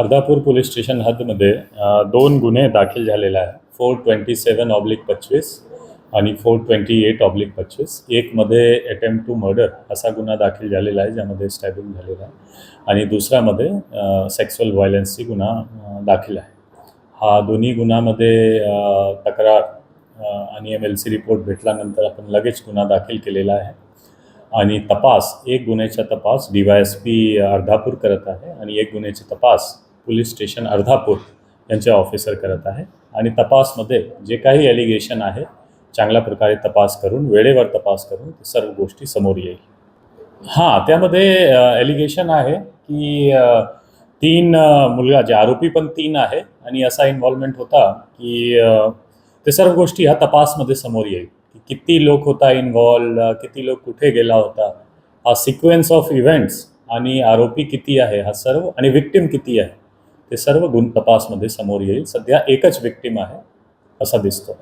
Ardhapur police station हद्दमध्ये 2 गुन्हे दाखल झालेले आहे. 427/25 आणि 428/25. एकमध्ये अटेम्प्ट टू मर्डर असा गुन्हा दाखल झालेला आहे, ज्यामध्ये स्टॅबिंग झालेला आहे, आणि दुसऱ्यामध्ये सेक्सुअल व्हायलन्सची गुन्हा दाखल आहे. हा दोन्ही गुन्ह्यामध्ये तक्रार आणि MLC रिपोर्ट भेटल्यानंतर आपण लगेच गुन्हा दाखल केलेला आहे आणि एक गुन्ह्याचा तपास DYSP अर्धापूर करत आहे आणि एक गुन्ह्याचे तपास पोलीस स्टेशन अर्धापूर यांचे ऑफिसर करत आहे. आणि तपासमध्ये जे काही ॲलिगेशन आहे चांगल्या प्रकारे तपास करून, वेळेवर तपास करून सर्व गोष्टी समोर येईल. त्यामध्ये ॲलिगेशन आहे की 3 मुलगा, जे आरोपी पण 3 आहे, आणि असा इन्व्हॉल्वमेंट होता की ते सर्व गोष्टी ह्या तपासमध्ये समोर येईल. किती लोक होता इन्व्हॉल्व, किती लोक कुठे गेला होता, हा सिक्वेन्स ऑफ इव्हेंट्स, आणि आरोपी किती आहे हा सर्व, आणि विक्टिम किती आहे, ते सर्व तपासमध्ये समोर येईल. सध्या एकच विक्टिम आहे असं दिसतं.